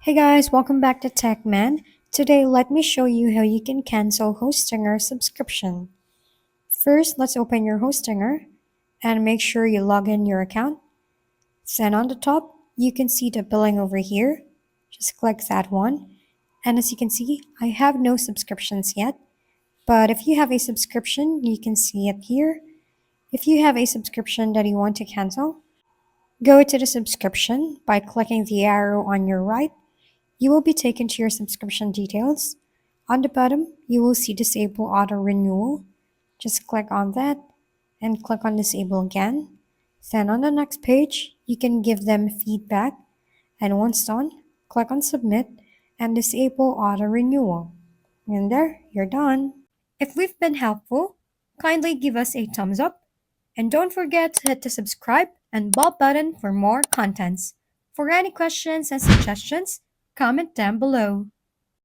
Hey guys, welcome back to TechMan. Today, let me show you how you can cancel Hostinger subscription. First, let's open your Hostinger and make sure you log in your account. Then on the top, you can see the billing over here. Just click that one. And as you can see, I have no subscriptions yet. But if you have a subscription, you can see it here. If you have a subscription that you want to cancel, go to the subscription by clicking the arrow on your right. You will be taken to your subscription details. On the bottom, you will see Disable Auto Renewal. Just click on that and click on Disable again. Then on the next page, you can give them feedback. And once done, click on Submit and Disable Auto Renewal. And there, you're done. If we've been helpful, kindly give us a thumbs up. And don't forget to hit the subscribe and bell button for more contents. For any questions and suggestions, comment down below.